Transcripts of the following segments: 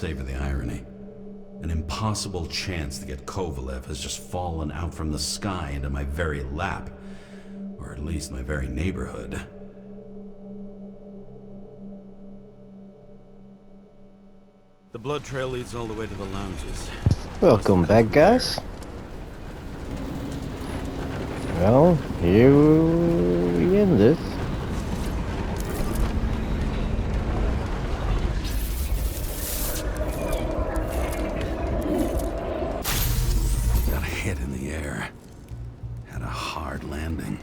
Savor the irony. An impossible chance to get Kovalev has just fallen out from the sky into my very lap. Or at least my very neighborhood. The blood trail leads all the way to the lounges. Welcome back, guys. Well, here we end this. Got a hit in the air. Had a hard landing.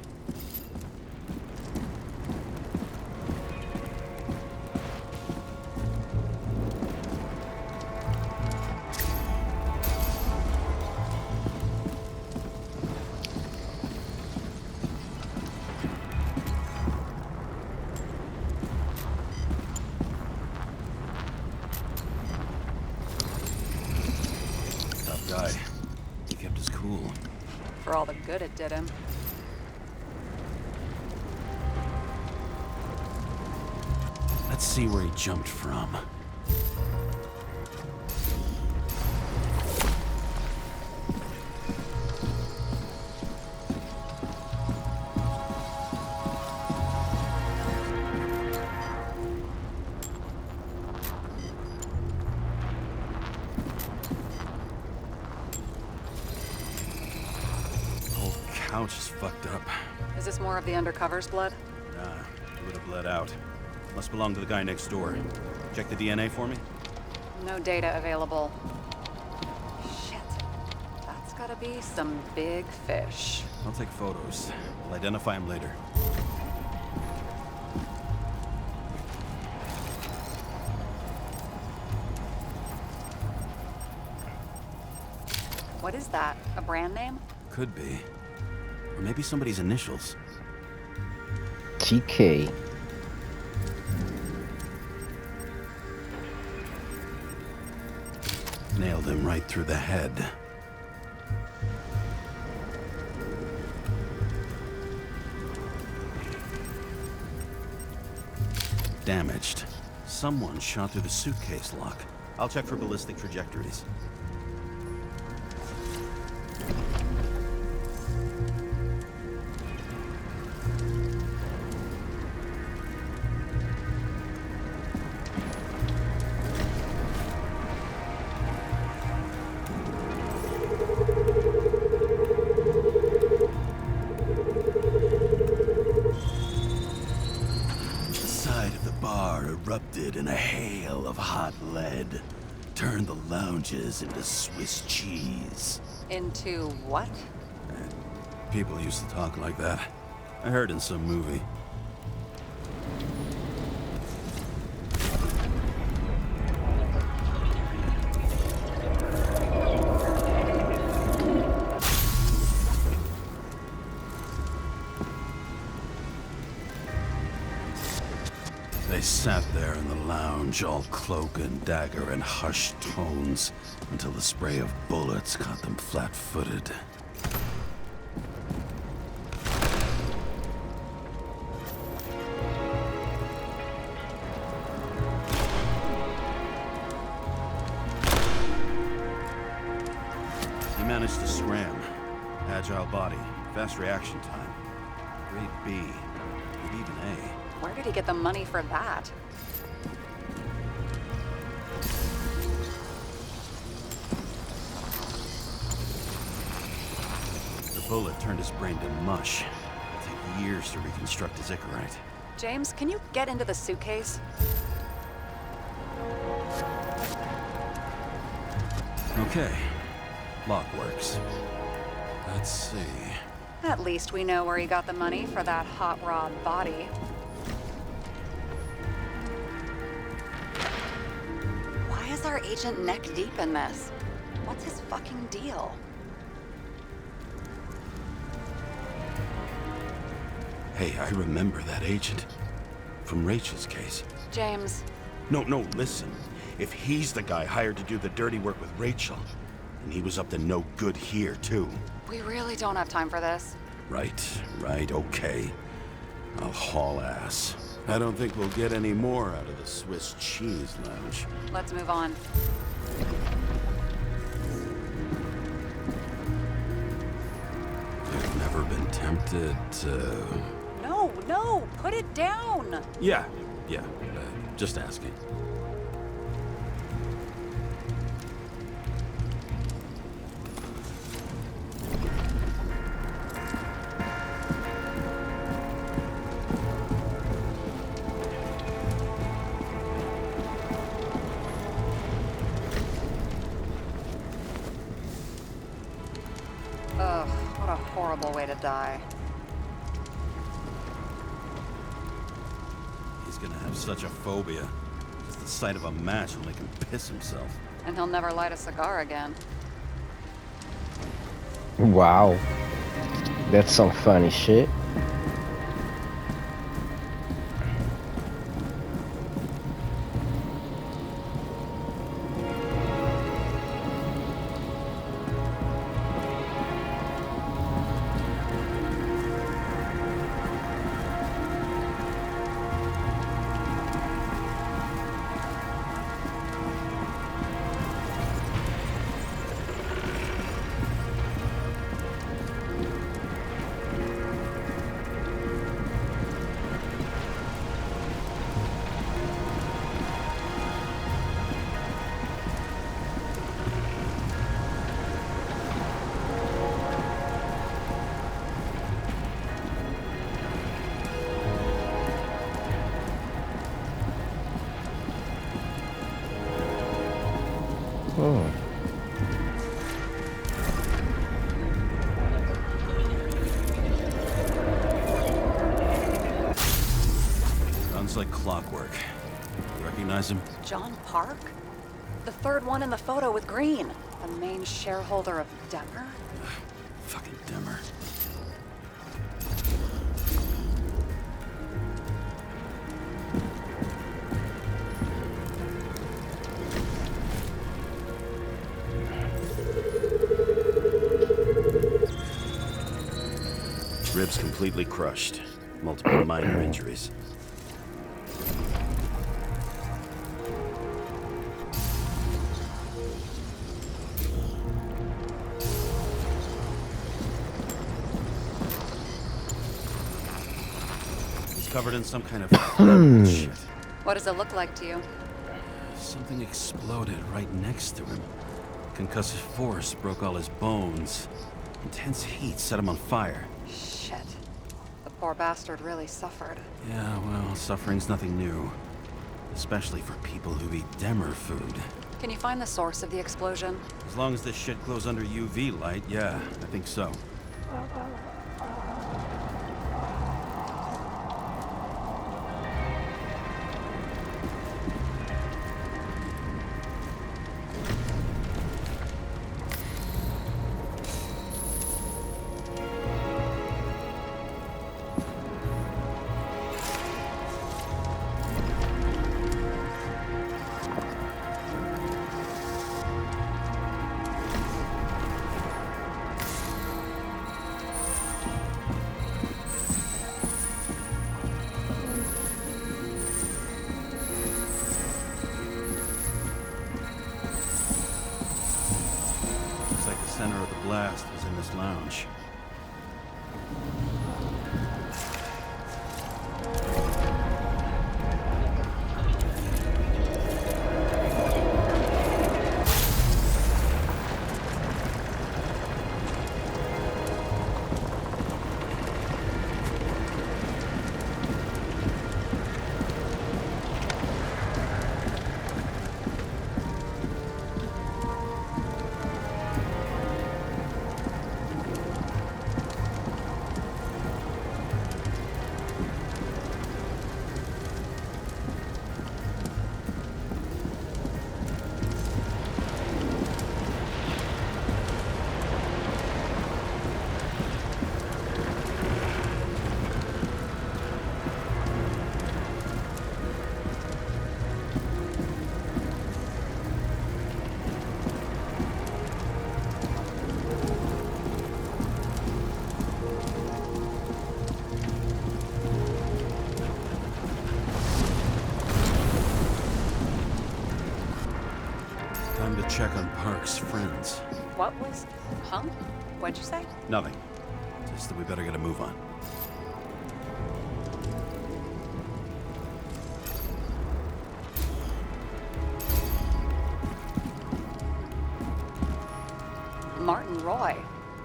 Guy. He kept us cool. For all the good it did him. Let's see where he jumped from. Couch is fucked up. Is this more of the undercover's blood? Nah, it would have bled out. Must belong to the guy next door. Check the DNA for me? No data available. Shit. That's gotta be some big fish. I'll take photos. I'll identify him later. What is that? A brand name? Could be. Or maybe somebody's initials. TK. Nailed him right through the head. Damaged. Someone shot through the suitcase lock. I'll check for ballistic trajectories. Erupted in a hail of hot lead. Turned the lounges into Swiss cheese. Into what? People used to talk like that. I heard in some movie. They sat there in the lounge, all cloak and dagger and hushed tones, until the spray of bullets caught them flat-footed. He managed to scram. Agile body, fast reaction time. Grade B, maybe even A. Where did he get the money for that? The bullet turned his brain to mush. It'll take years to reconstruct his Icarite. James, can you get into the suitcase? Okay. Lock works. Let's see. At least we know where he got the money for that hot rod body. Why is our agent neck deep in this? What's his fucking deal? Hey, I remember that agent. From Rachel's case. James. No, listen. If he's the guy hired to do the dirty work with Rachel, then he was up to no good here, too. We really don't have time for this. Right, okay. I'll haul ass. I don't think we'll get any more out of the Swiss Cheese Lounge. Let's move on. I've never been tempted to... No, no, put it down. Yeah, just asking. Ugh, what a horrible way to die. He's gonna have such a phobia. Just the sight of a match will make him piss himself. And he'll never light a cigar again. Wow. That's some funny shit. Oh. Sounds like clockwork. You recognize him? John Park? The third one in the photo with Green. The main shareholder of Demmer? Fucking Demmer. Ribs completely crushed. Multiple minor injuries. He's covered in some kind of shit. What does it look like to you? Something exploded right next to him. Concussive force broke all his bones. Intense heat set him on fire. Shit. The poor bastard really suffered. Yeah, well, suffering's nothing new. Especially for people who eat Demmer food. Can you find the source of the explosion? As long as this shit glows under UV light, yeah, I think so. Looks like the center of the blast was in this lounge. Time to check on Park's friends. What was... Huh? What'd you say? Nothing. Just that we better get a move on. Martin Roy,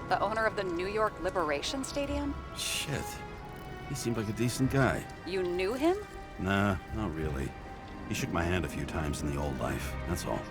the owner of the New York Liberation Stadium? Shit. He seemed like a decent guy. You knew him? Nah, not really. He shook my hand a few times in the old life, that's all.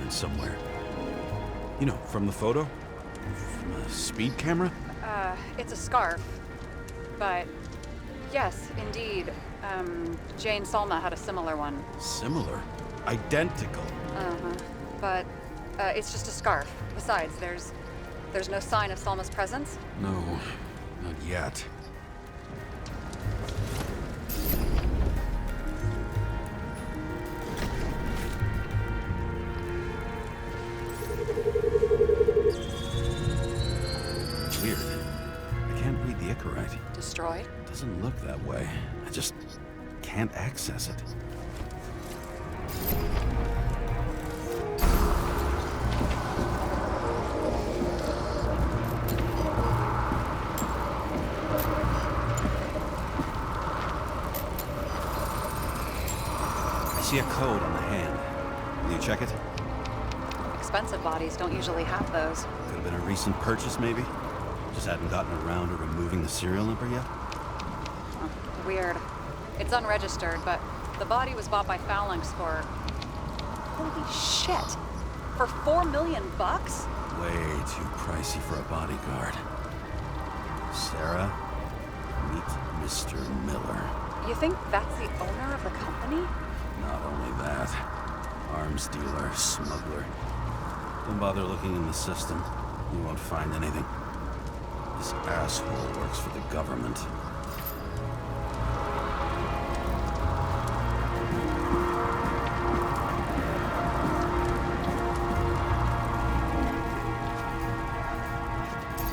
Somewhere. You know, from the photo? From a speed camera? It's a scarf. But, yes, indeed. Jane Salma had a similar one. Similar? Identical? Uh-huh. But, it's just a scarf. Besides, there's no sign of Salma's presence? No, not yet. Destroyed? Doesn't look that way. I just can't access it. I see a code on the hand. Will you check it? Expensive bodies don't usually have those. Could have been a recent purchase, maybe? Just hadn't gotten around to removing the serial number yet? Huh, weird. It's unregistered, but the body was bought by Phalanx for... Holy shit! For $4 million bucks? Way too pricey for a bodyguard. Sarah, meet Mr. Miller. You think that's the owner of the company? Not only that. Arms dealer, smuggler. Don't bother looking in the system. You won't find anything. This asshole works for the government.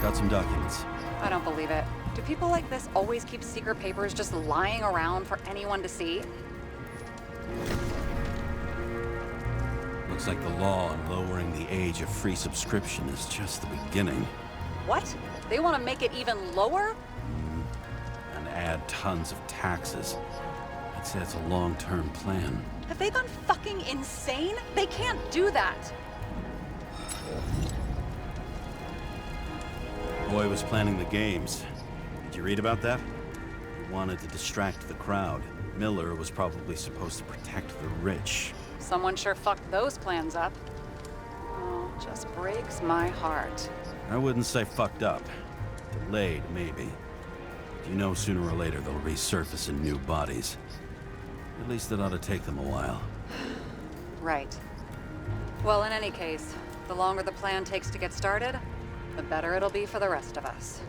Got some documents. I don't believe it. Do people like this always keep secret papers just lying around for anyone to see? Looks like the law on lowering the age of free subscription is just the beginning. What? They want to make it even lower? And add tons of taxes. I'd say it's a long-term plan. Have they gone fucking insane? They can't do that! Boy was planning the games. Did you read about that? He wanted to distract the crowd. Miller was probably supposed to protect the rich. Someone sure fucked those plans up. Oh, just breaks my heart. I wouldn't say fucked up. Delayed, maybe. But you know sooner or later they'll resurface in new bodies. At least it ought to take them a while. Right. Well, in any case, the longer the plan takes to get started, the better it'll be for the rest of us.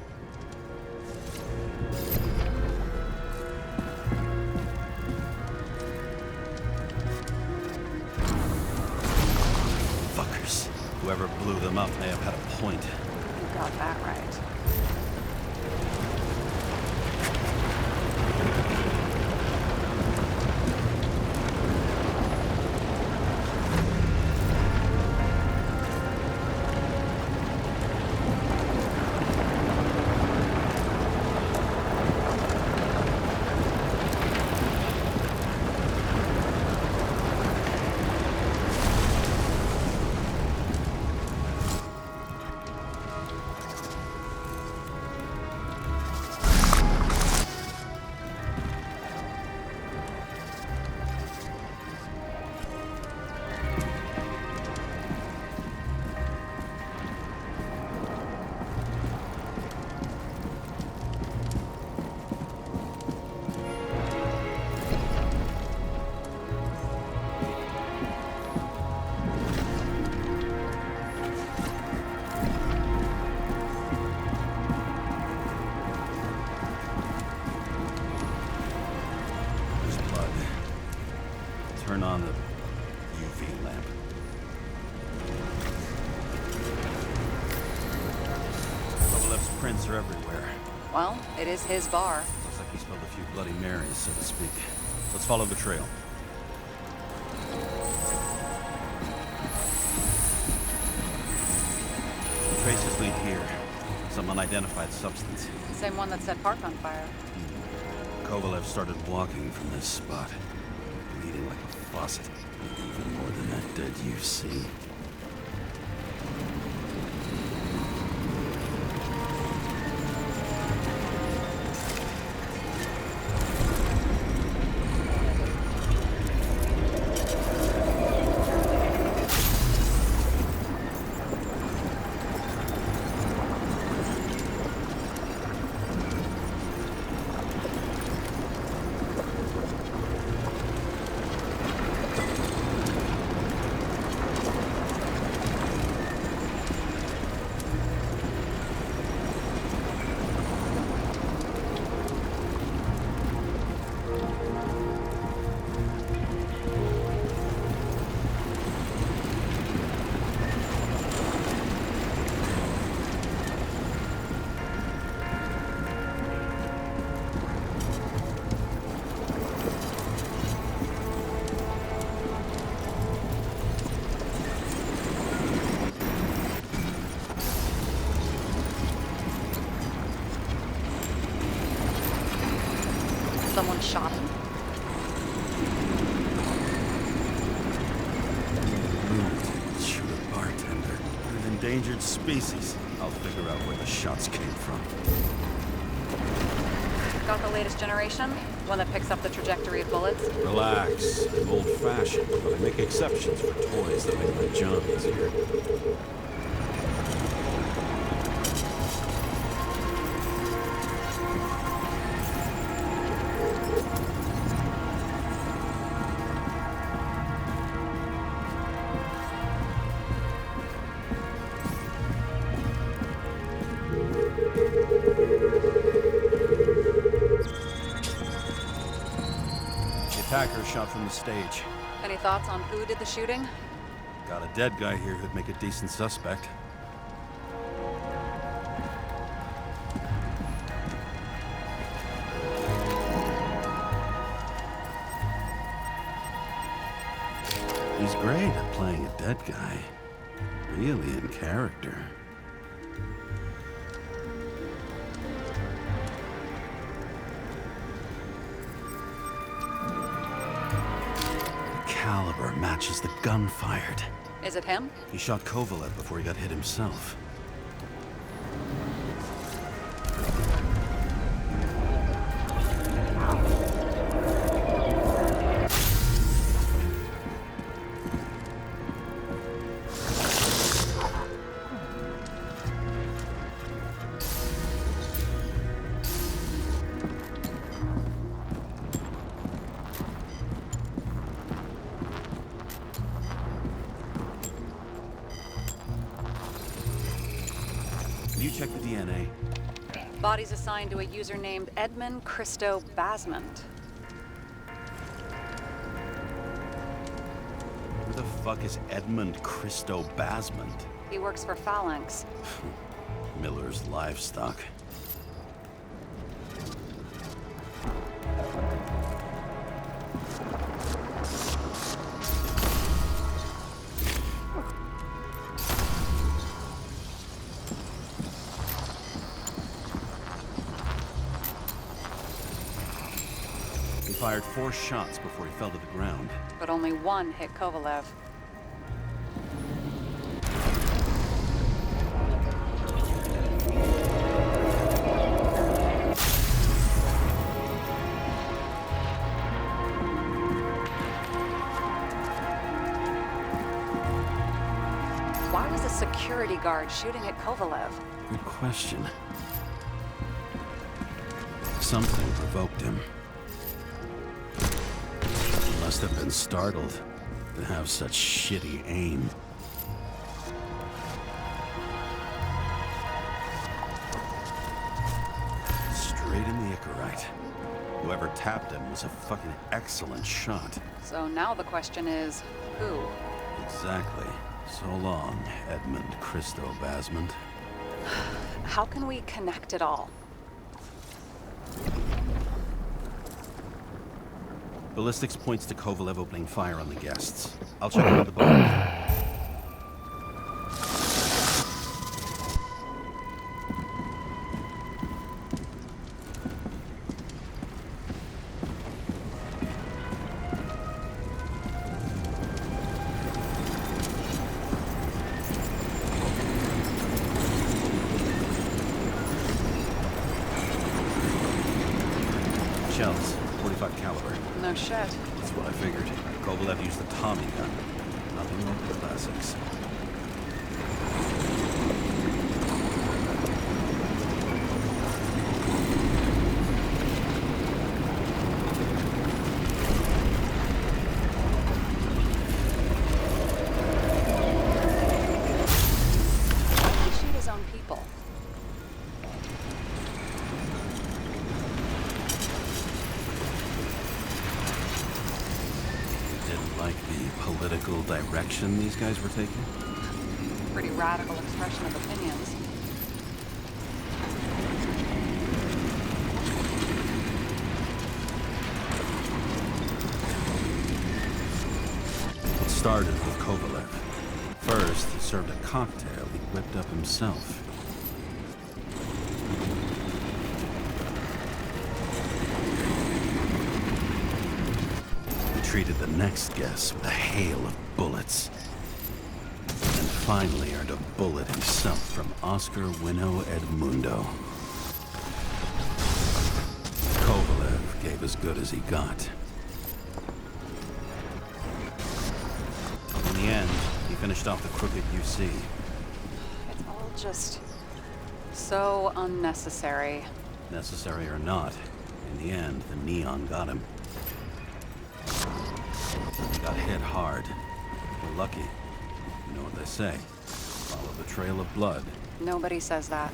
Fuckers. Whoever blew them up may have had a point. You got that right. on the UV lamp. Kovalev's prints are everywhere. Well, it is his bar. Looks like he spilled a few Bloody Marys, so to speak. Let's follow the trail. Traces lead here. Some unidentified substance. Same one that set Park on fire. Kovalev started walking from this spot, bleeding like a faucet. Even more than that dead UC. Someone shot him. Shoot a bartender. An endangered species. I'll figure out where the shots came from. Got the latest generation? One that picks up the trajectory of bullets? Relax. I'm old-fashioned, but I make exceptions for toys that make my job easier. Attacker shot from the stage. Any thoughts on who did the shooting? Got a dead guy here who'd make a decent suspect. He's great at playing a dead guy. Really in character. Caliber matches the gun fired. Is it him? He shot Kovalev before he got hit himself. You check the DNA. Body's assigned to a user named Edmund Christo Basmont. Who the fuck is Edmund Christo Basmont? He works for Phalanx. Miller's Livestock. He fired 4 shots before he fell to the ground. But only one hit Kovalev. Why was a security guard shooting at Kovalev? Good question. Something provoked him. He must have been startled to have such shitty aim. Straight in the Icarite. Whoever tapped him was a fucking excellent shot. So now the question is, who? Exactly. So long, Edmund Christo Basment. How can we connect it all? Ballistics points to Kovalev opening fire on the guests. I'll check on the body. Shells, 45 caliber. No shit. That's what I figured. Kovalev used the Tommy gun. Nothing wrong with the classics. Why did he shoot his own people? Didn't like the political direction these guys were taking. Pretty radical expression of opinions. It started with Kovalev. First, he served a cocktail he whipped up himself. He treated the next guest with a hail of bullets. And finally earned a bullet himself from Oscar Winnow Edmundo. Kovalev gave as good as he got. In the end, he finished off the crooked UC. It's all just so unnecessary. Necessary or not, in the end, the neon got him. He got hit hard. We're lucky. You know what they say. Follow the trail of blood. Nobody says that.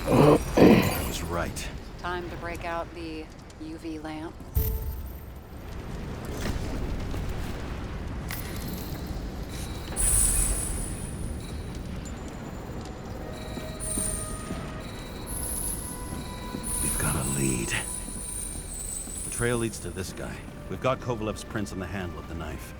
I was right. Time to break out the UV lamp. We've got a lead. The trail leads to this guy. We've got Kovalev's prints on the handle of the knife.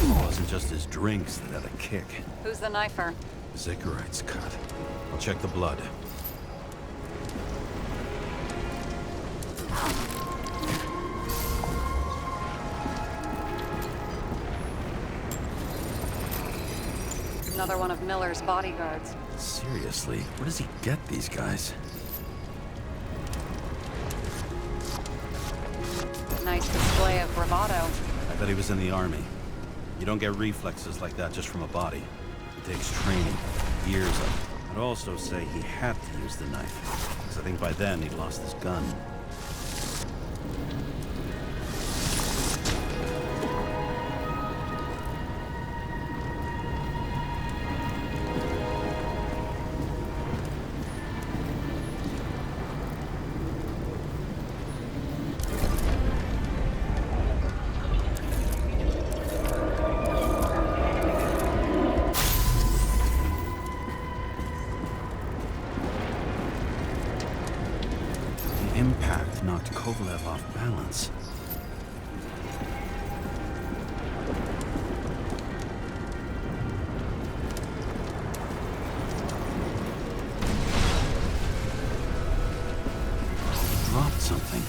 It wasn't just his drinks that had a kick. Who's the knifer? Zacharites cut. I'll check the blood. Another one of Miller's bodyguards. Seriously, where does he get these guys? Nice display of bravado. I bet he was in the army. You don't get reflexes like that just from a body. It takes training, years of it. I'd also say he had to use the knife, because I think by then he'd lost his gun. impact knocked Kovalev off balance. He dropped something.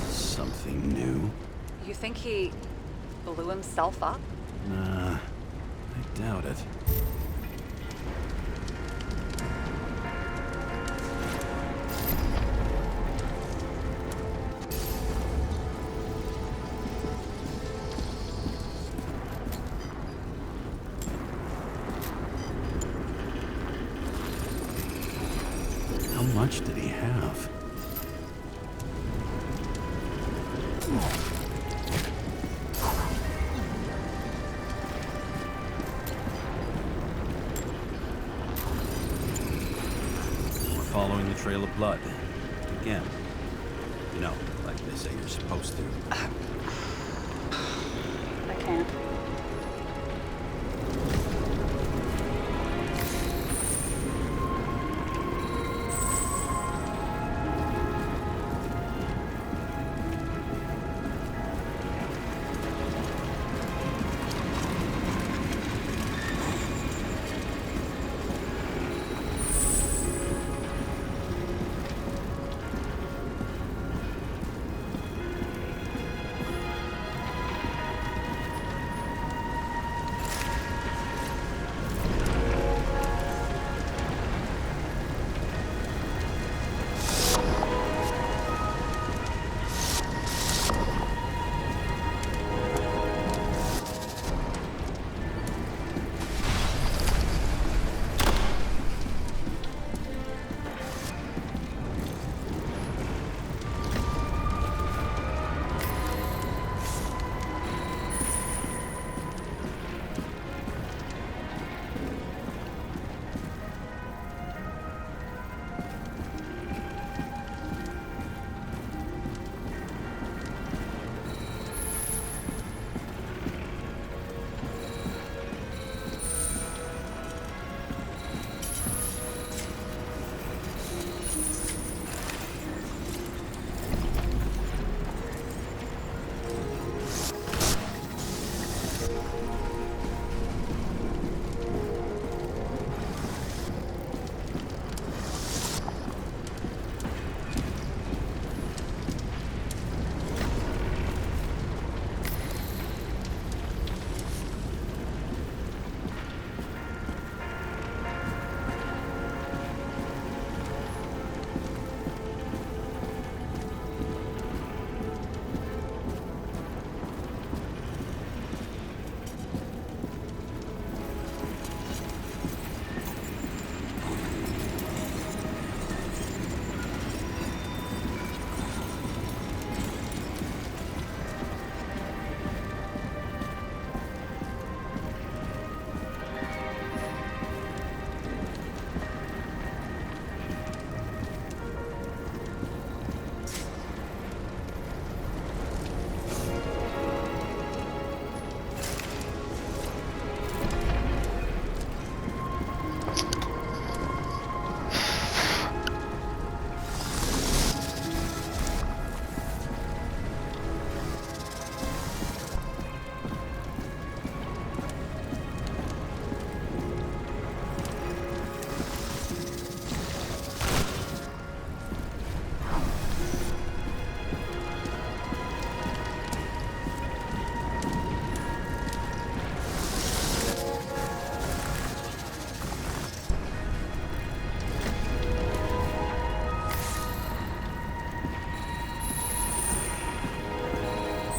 Something new? You think he blew himself up? Nah, I doubt it. How much did he have? We're following the trail of blood. Again. You know, like they say you're supposed to. I can't.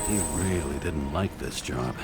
He really didn't like this job.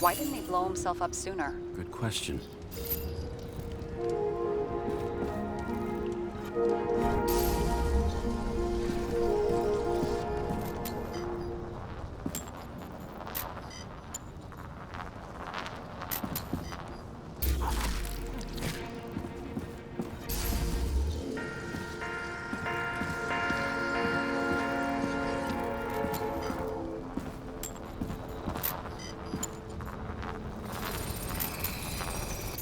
Why didn't he blow himself up sooner? Good question.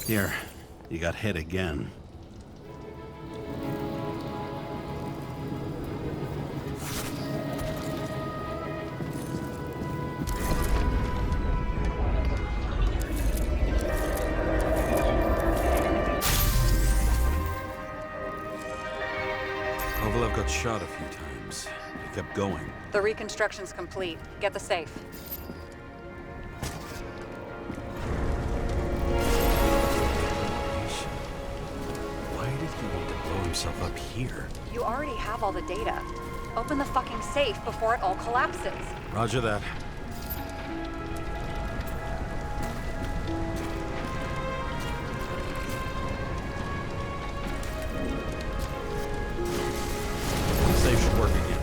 Here, you got hit again. Kovalev got shot a few times. He kept going. The reconstruction's complete. Get the safe. Why did he want to blow himself up here? You already have all the data. Open the fucking safe before it all collapses. Roger that. Safe should work again.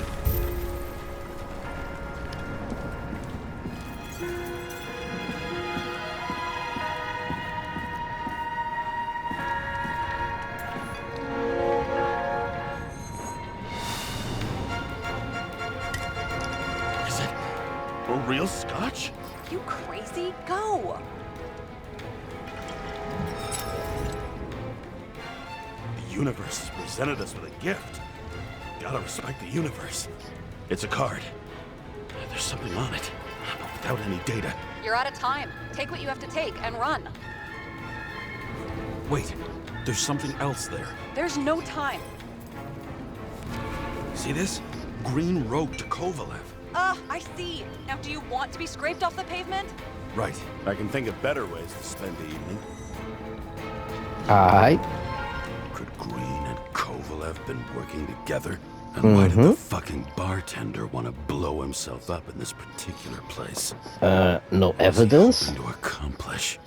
Is it a real scotch? You crazy? Go! The universe has presented us with a gift. Gotta respect the universe. It's a card. There's something on it, but without any data. You're out of time. Take what you have to take and run. Wait, there's something else there. There's no time. See this? Green road to Kovalev. I see. Now do you want to be scraped off the pavement? Right. I can think of better ways to spend the evening. Alright. Could Green and Kovalev been working together? And why did the fucking bartender want to blow himself up in this particular place? No evidence? Hoping to accomplish.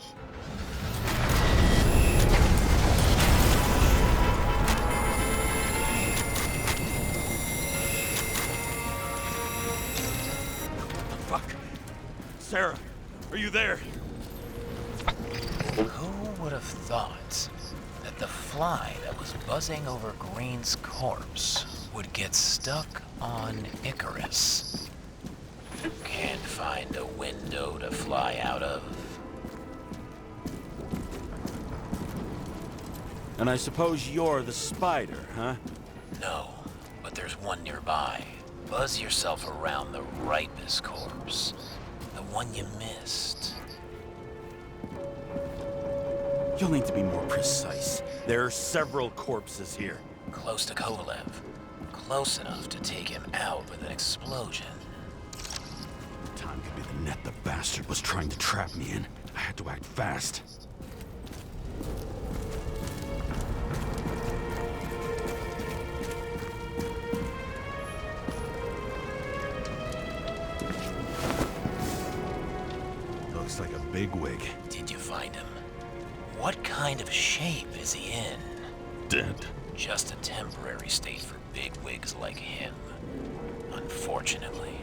Fuck. Sarah, are you there? Who would have thought that the fly that was buzzing over Green's corpse would get stuck on Icarus? Can't find a window to fly out of. And I suppose you're the spider, huh? No, but there's one nearby. Buzz yourself around the Ripus corpse. The one you missed. You'll need to be more precise. There are several corpses here. Close to Kovalev. Close enough to take him out with an explosion. Time could be the net the bastard was trying to trap me in. I had to act fast. Looks like a bigwig. Did you find him? What kind of shape is he in? Dead. Just a temporary state for bigwigs like him. Unfortunately.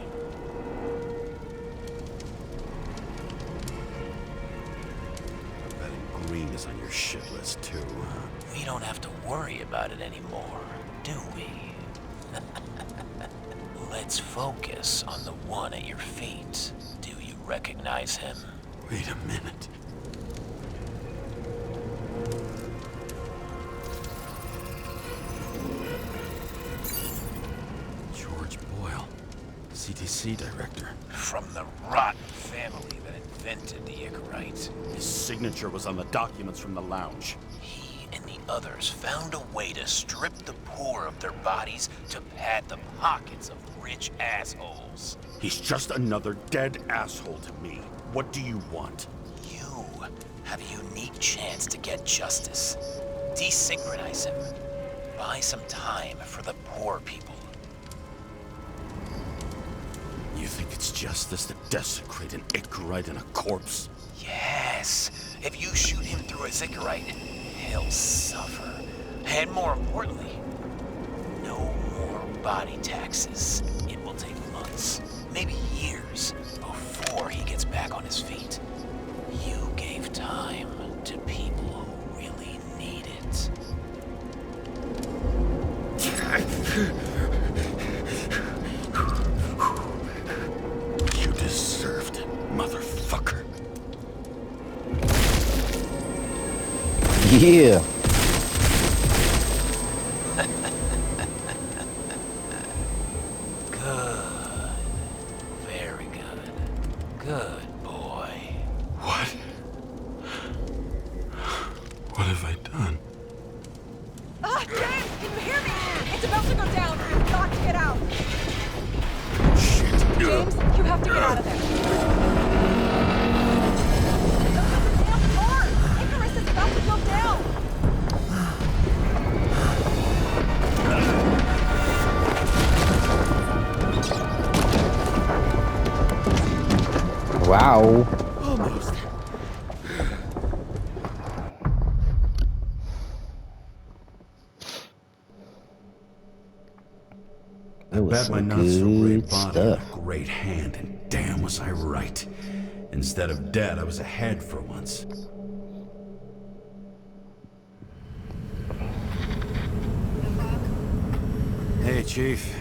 I'm betting Green is on your shit list too, huh? We don't have to worry about it anymore, do we? Let's focus on the one at your feet. Do you recognize him? Wait a minute. George Boyle, CTC director. From the rotten family that invented the Icarite. His signature was on the documents from the lounge. He and the others found a way to strip the poor of their bodies to pad the pockets of rich assholes. He's just another dead asshole to me. What do you want? You have a unique chance to get justice. Desynchronize him. Buy some time for the poor people. You think it's justice to desecrate an Icarite and a corpse? Yeah. Yes, if you shoot him through a Zikkerite, he'll suffer. And more importantly, no more body taxes. It will take months, maybe years, before he gets back on his feet. You gave time to people who really need it. You deserved it, motherfucker. Yeah. Good. Very good. Good boy. What? What have I done? Ah, James, can you hear me? It's about to go down. You've got to get out. Shit. James, you have to get out of there. Look at the damn car! Icarus is about to go down! Wow. Almost. That was Bet my some not so great good body and stuff. a great hand, and damn was I right. Instead of dead, I was ahead for once. Hey, Chief.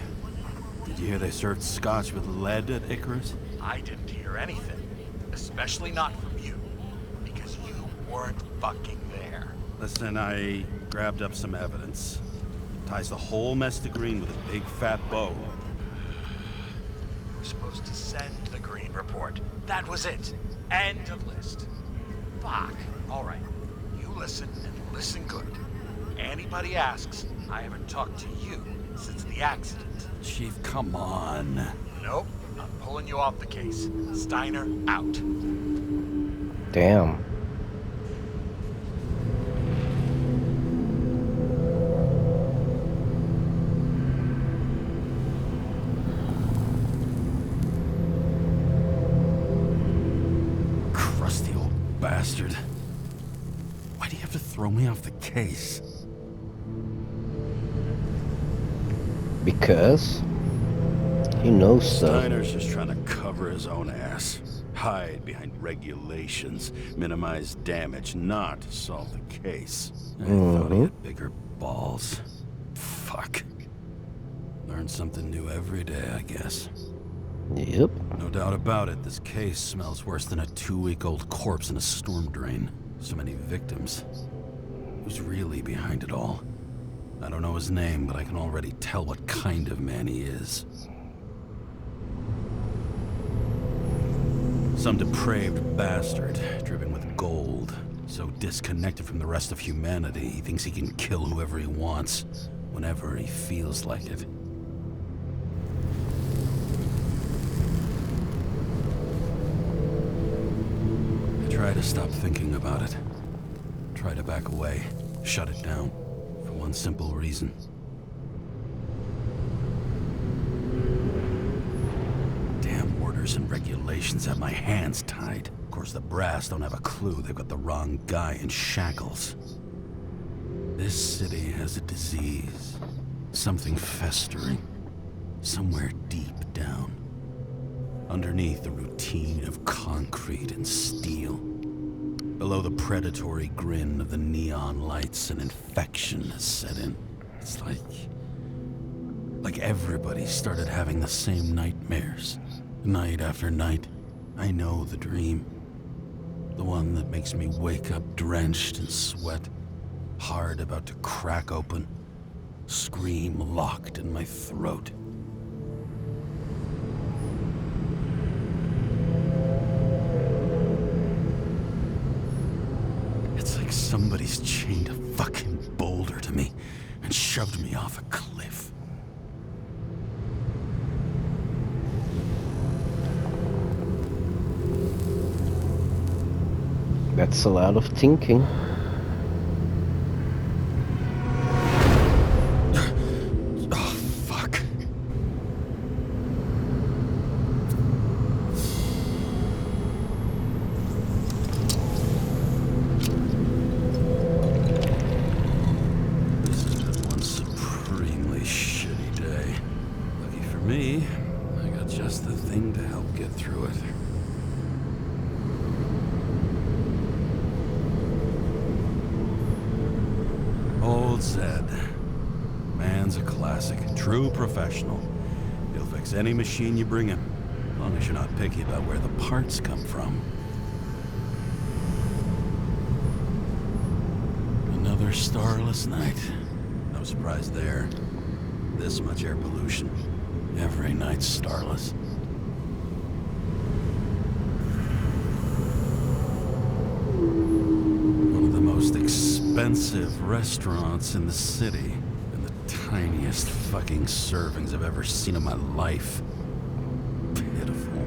Did you hear they served scotch with lead at Icarus? I didn't hear anything. Especially not from you. Because you weren't fucking there. Listen, I grabbed up some evidence. Ties the whole mess to Green with a big fat bow. We're supposed to send the Green report. That was it. End of list. Fuck. All right. You listen and listen good. Anybody asks, I haven't talked to you since the accident. Chief, come on. Nope. I'm pulling you off the case. Steiner out. Damn. Crusty old bastard. Why do you have to throw me off the case? Because he knows stuff. Steiner's just trying to cover his own ass. Hide behind regulations, minimize damage, not solve the case. I thought he had bigger balls. Fuck. Learn something new every day, I guess. Yep. No doubt about it, this case smells worse than a 2-week-old corpse in a storm drain. So many victims. Who's really behind it all? I don't know his name, but I can already tell what kind of man he is. Some depraved bastard, dripping with gold. So disconnected from the rest of humanity, he thinks he can kill whoever he wants, whenever he feels like it. I try to stop thinking about it. Try to back away, shut it down, for one simple reason. Damn orders and regulations have my hands tied. Of course, the brass don't have a clue they've got the wrong guy in shackles. This city has a disease. Something festering. Somewhere deep down. Underneath the routine of concrete and steel. Below the predatory grin of the neon lights, an infection has set in. It's like everybody started having the same nightmares. Night after night. I know the dream. The one that makes me wake up drenched in sweat. Heart about to crack open. Scream locked in my throat. It's like somebody's chained a fucking boulder to me and shoved me off a cliff. That's a lot of thinking. Oh, fuck. old Zed. Man's a classic. True professional. He'll fix any machine you bring him, as long as you're not picky about where the parts come from. Another starless night. No surprise there. This much air pollution. Every night's starless. One of the most expensive restaurants in the city. And the tiniest fucking servings I've ever seen in my life. Pitiful.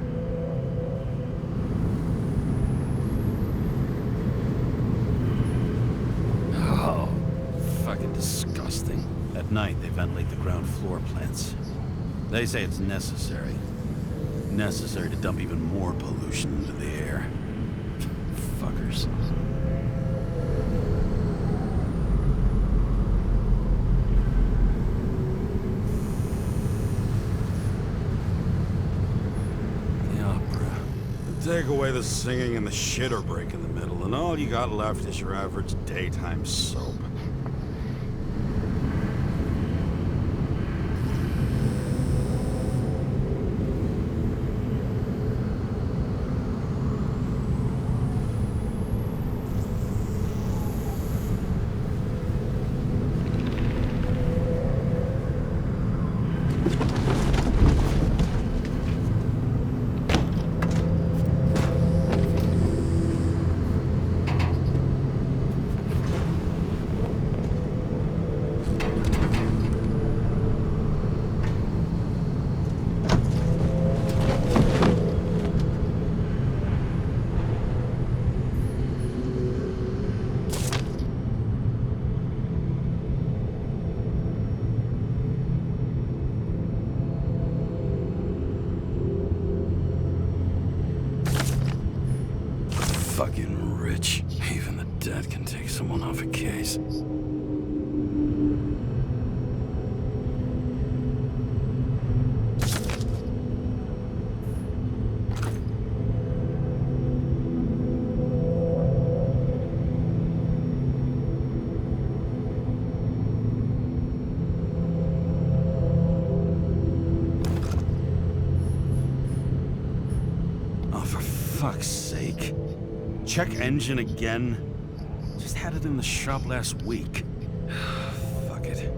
Oh, fucking disgusting. At night, they ventilate the ground floor plants. They say it's necessary. Necessary to dump even more pollution into the air. Fuckers. The opera. Take away the singing and the shitter break in the middle, and all you got left is your average daytime soap. Fucking rich. Even the dead can take someone off a case. Oh, for fuck's sake. Check engine again? Just had it in the shop last week. Fuck it.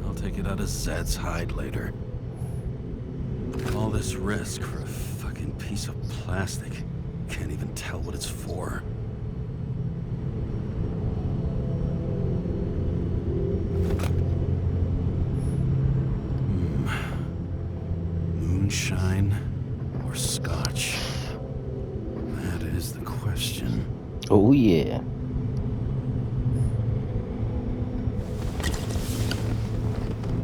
I'll take it out of Zed's hide later. All this risk for a fucking piece of plastic. Can't even tell what it's for. Moonshine or scotch? That is the question. Oh yeah.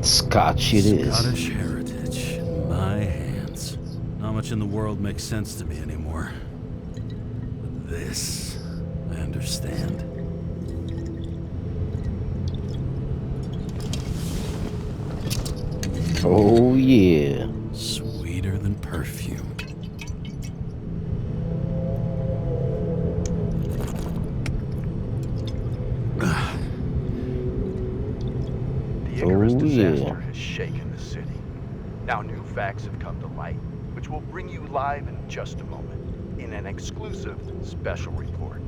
Scotch it is. Scottish heritage in my hands. Not much in the world makes sense to me anymore. But this, I understand. Oh yeah. Sweeter than perfume. The Icarus Oh, disaster yeah. has shaken the city. Now new facts have come to light, which we'll bring you live in just a moment, in an exclusive special report.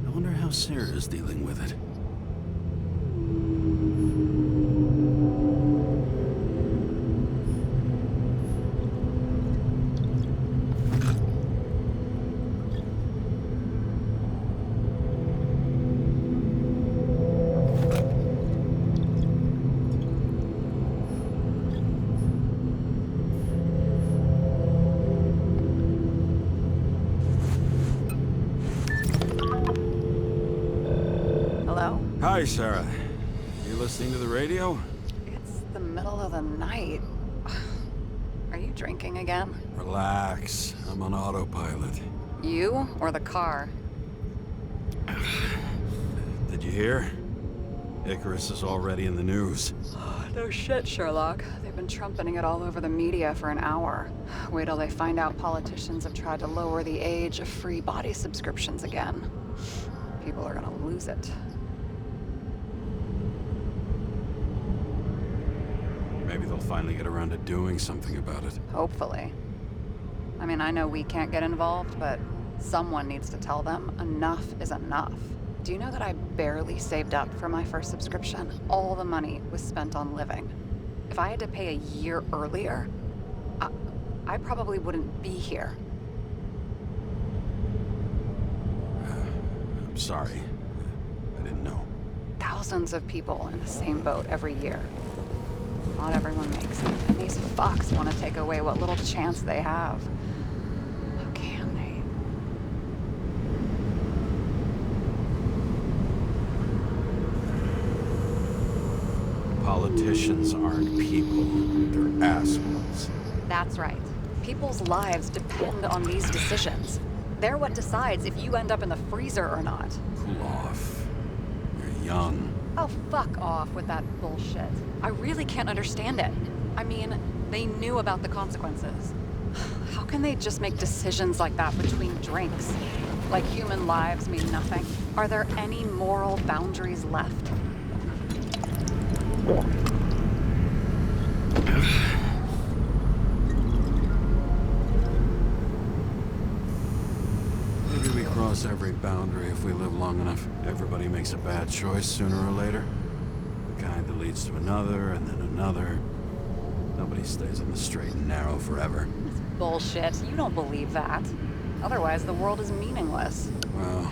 I wonder how Sarah is dealing with it. Hello? Hi, Sarah. You listening to the radio? It's the middle of the night. Are you drinking again? Relax. I'm on autopilot. You or the car? Did you hear? Icarus is already in the news. No shit, Sherlock. They've been trumpeting it all over the media for an hour. Wait till they find out politicians have tried to lower the age of free body subscriptions again. People are gonna lose it. Maybe they'll finally get around to doing something about it. Hopefully. I mean, I know we can't get involved, but someone needs to tell them enough is enough. Do you know that I barely saved up for my first subscription? All the money was spent on living. If I had to pay a year earlier, I probably wouldn't be here. I'm sorry. I didn't know. Thousands of people in the same boat every year. Not everyone makes it, and these fucks want to take away what little chance they have. How can they? Politicians aren't people. They're assholes. That's right. People's lives depend on these decisions. They're what decides if you end up in the freezer or not. Cool off. You're young. Oh, fuck off with that bullshit. I really can't understand it. I mean, they knew about the consequences. How can they just make decisions like that between drinks? Like human lives mean nothing? Are there any moral boundaries left? Maybe we cross every boundary if we live long enough. Everybody makes a bad choice sooner or later. The kind that leads to another, and then another. Nobody stays on the straight and narrow forever. It's bullshit. You don't believe that. Otherwise, the world is meaningless. Well,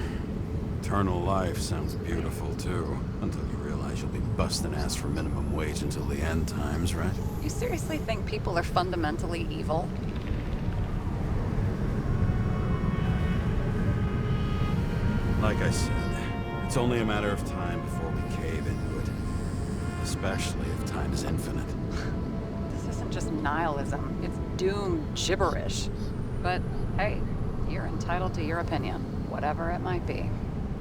eternal life sounds beautiful, too. Until you realize you'll be busting ass for minimum wage until the end times, right? You seriously think people are fundamentally evil? Like I said, it's only a matter of time before we cave into it. Especially if time is infinite. This isn't just nihilism. It's doom gibberish. But hey, you're entitled to your opinion, whatever it might be.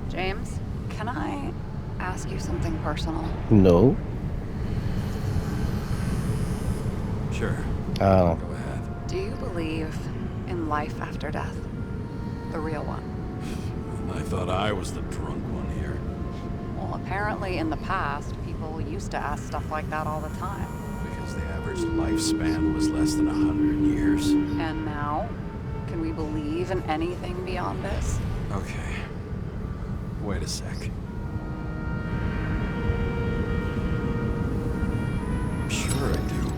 James, can I ask you something personal? No. Sure. Oh. Go ahead. Do you believe in life after death? The real one? I thought I was the drunk one here. Well, apparently in the past, people used to ask stuff like that all the time. Because the average lifespan was less than 100 years. And now, can we believe in anything beyond this? Okay. Wait a sec. I'm sure I do.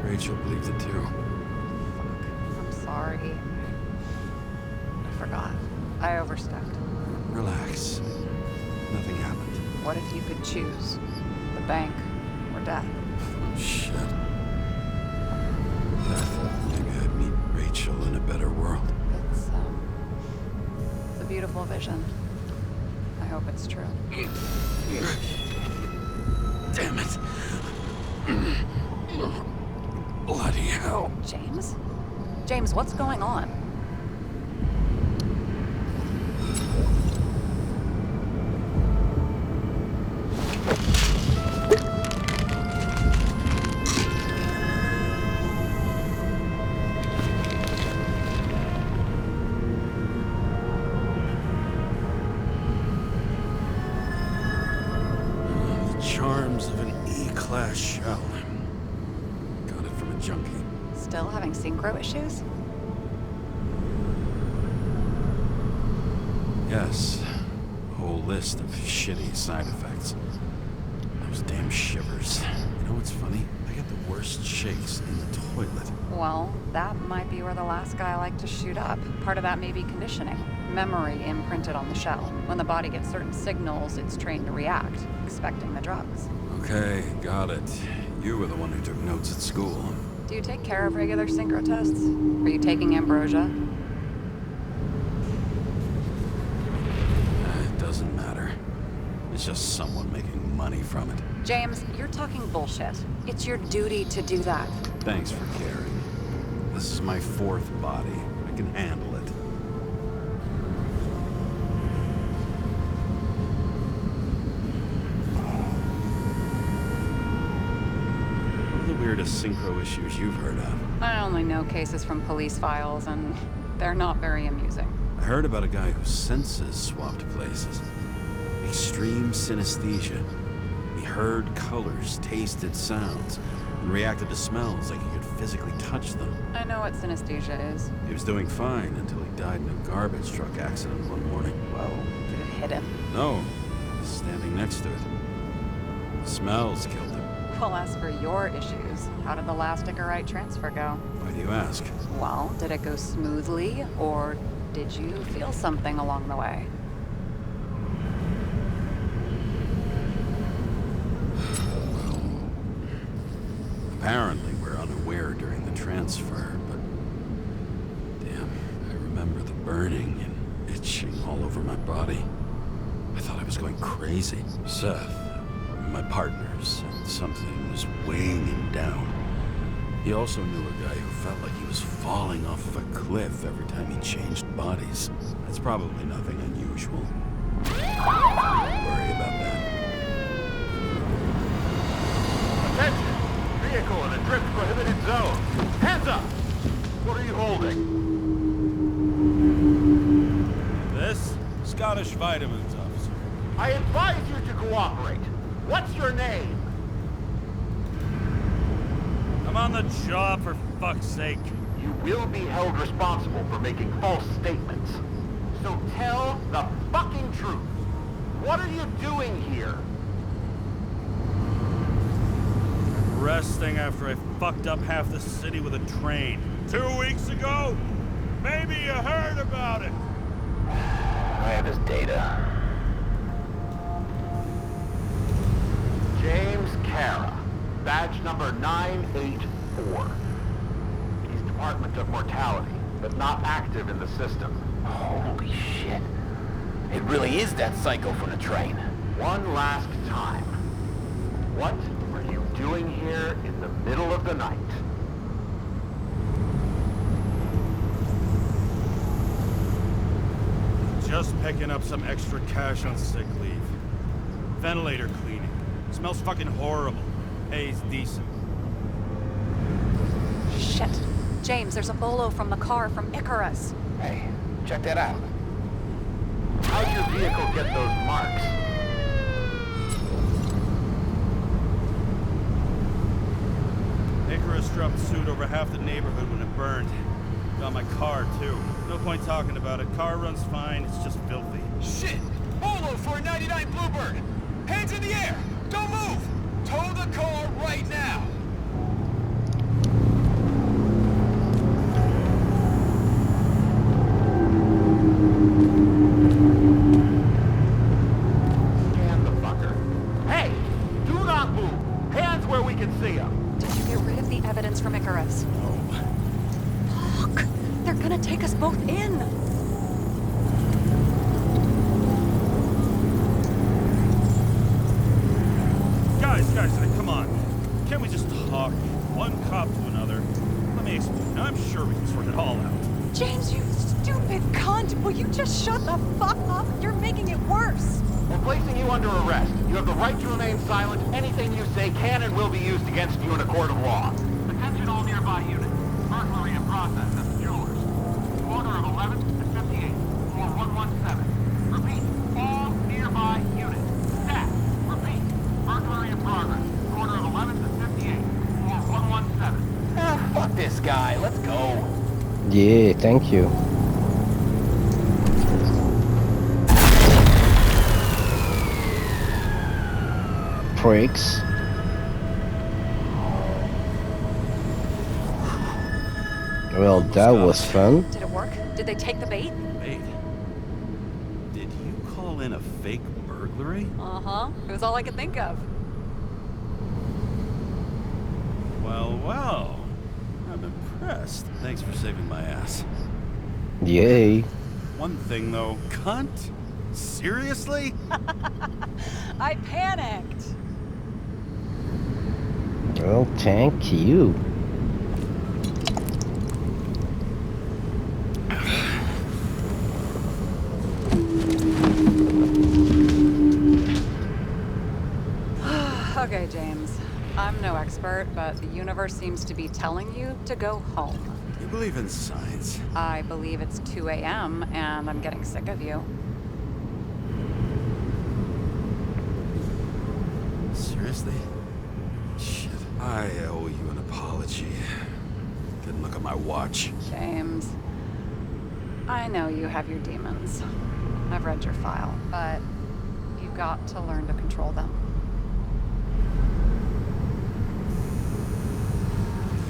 Rachel believes it too. Fuck. I'm sorry. I forgot. I overstepped. Relax. Nothing happened. What if you could choose? The bank or death? Shit. Maybe I'd meet Rachel in a better world. It's a beautiful vision. I hope it's true. Damn it. Bloody hell. James? James, what's going on? Charms of an E-class shell. Got it from a junkie. Still having synchro issues? Yes. A whole list of shitty side effects. Those damn shivers. You know what's funny? I get the worst shakes in the toilet. Well, that might be where the last guy liked to shoot up. Part of that may be conditioning. Memory imprinted on the shell. When the body gets certain signals, it's trained to react, expecting the drugs. Okay, got it. You were the one who took notes at school. Do you take care of regular synchro tests? Are you taking ambrosia? It doesn't matter. It's just someone making money from it. James, you're talking bullshit. It's your duty to do that. Thanks for caring. This is my fourth body. I can handle it. What are the weirdest synchro issues you've heard of? I only know cases from police files, and they're not very amusing. I heard about a guy whose senses swapped places. Extreme synesthesia. He heard colors, tasted sounds, and reacted to smells like he could physically touch them. I know what synesthesia is. He was doing fine until he died in a garbage truck accident one morning. Whoa. Did it hit him? No, he was standing next to it. The smells killed him. Well, as for your issues, how did the last Icarite transfer go? Why do you ask? Well, did it go smoothly, or did you feel something along the way? Apparently, we're unaware during the transfer, but damn, I remember the burning and itching all over my body. I thought I was going crazy. Seth, my partner, said something was weighing him down. He also knew a guy who felt like he was falling off of a cliff every time he changed bodies. That's probably nothing unusual. Don't worry about that. Attention! Vehicle in a drift prohibited zone. Hands up! What are you holding? This? Scottish Vitamins, officer. I advise you to cooperate. What's your name? I'm on the job, for fuck's sake. You will be held responsible for making false statements. So tell the fucking truth. What are you doing here? Resting after I fucked up half the city with a train. 2 weeks ago? Maybe you heard about it. I have his data. James Kara, badge number 984. He's Department of Mortality, but not active in the system. Holy shit. It really is that psycho from the train. One last time. What are you doing here in the middle of the night? Just picking up some extra cash on sick leave. Ventilator cleaning. Smells fucking horrible. Pays decent. Shit. James, there's a bolo from the car from Icarus. Hey, check that out. How'd your vehicle get those marks? Icarus dropped suit over half the neighborhood when it burned. Got my car, too. No point talking about it. Car runs fine, it's just filthy. Shit! Bolo for a 99 Bluebird! Hands in the air! Don't move! Tow the car right now! Scan the fucker. Hey! Do not move! Hands where we can see them! Did you get rid of the evidence from Icarus? Look! They're gonna take us both in! Guys, come on. Can't we just talk? One cop to another. Let me explain. I'm sure we can sort it all out. James, you stupid cunt! Will you just shut the fuck up? You're making it worse! We're placing you under arrest. You have the right to remain silent. Anything you say can and will be used against you in a court of law. Attention all nearby units. Burglary in process at the jewelers. Corner of 11th and 58th, floor 117. Repeat, all nearby units. Staff, repeat. Burglary in progress. Corner of 11th and 58th, floor 117. Ah, fuck this guy. Let's go. Yeah, thank you. Pricks. Well, that was fun. Did it work? Did they take the bait? Wait. Did you call in a fake burglary? Uh-huh. It was all I could think of. Well. I'm impressed. Thanks for saving my ass. Yay. One thing, though. Cunt? Seriously? I panicked! Well, thank you. Okay, James. I'm no expert, but the universe seems to be telling you to go home. You believe in science? I believe it's 2 a.m. and I'm getting sick of you. Seriously? Seriously? Shit. I owe you an apology. Didn't look at my watch. James, I know you have your demons. I've read your file, but you've got to learn to control them.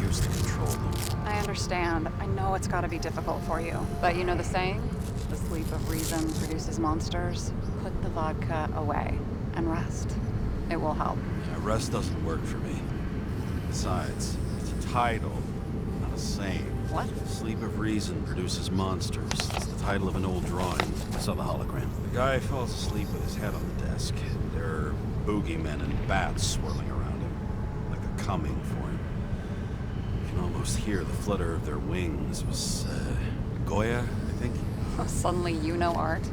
Use to control them. I understand. I know it's gotta be difficult for you. But you know the saying? The sleep of reason produces monsters. Put the vodka away and rest. It will help. Yeah, rest doesn't work for me. Besides, it's a title, not a saying. What? Sleep of Reason produces monsters. It's the title of an old drawing. I saw the hologram. The guy falls asleep with his head on the desk. There are boogeymen and bats swirling around him, like they're coming for him. You can almost hear the flutter of their wings. It was, Goya, I think? Suddenly you know art.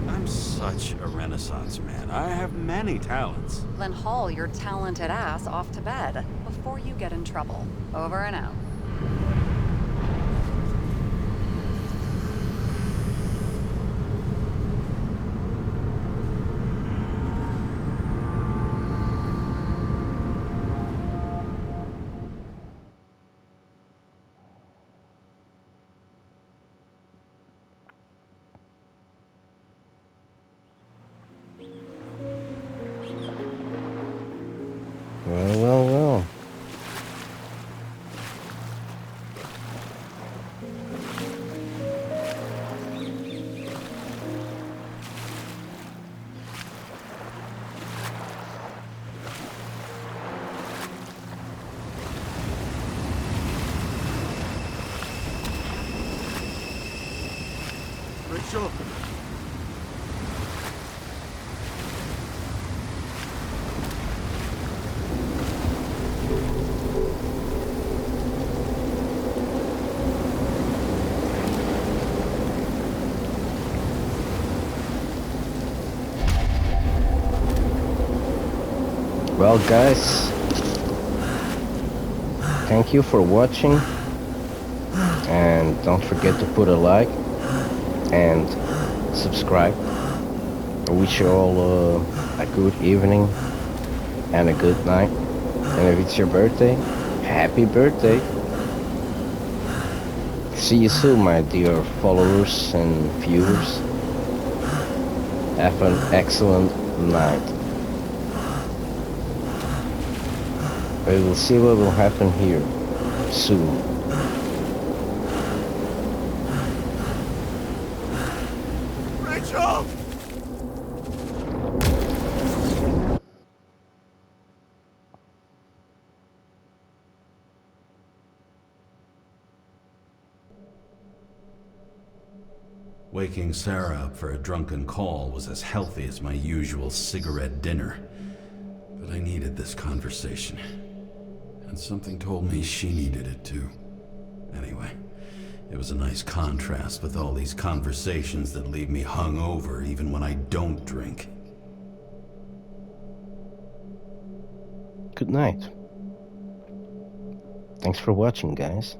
I'm such a Renaissance man. I have many talents. Then haul your talented ass off to bed before you get in trouble. Over and out. Well. Rachel! Well, guys, thank you for watching, and don't forget to put a like and subscribe. I wish you all a good evening and a good night, and if it's your birthday, happy birthday. See you soon, my dear followers and viewers. Have an excellent night. We will see what will happen here soon. Rachel! Waking Sarah up for a drunken call was as healthy as my usual cigarette dinner. But I needed this conversation. And something told me she needed it too. Anyway, it was a nice contrast with all these conversations that leave me hungover even when I don't drink. Good night. Thanks for watching, guys.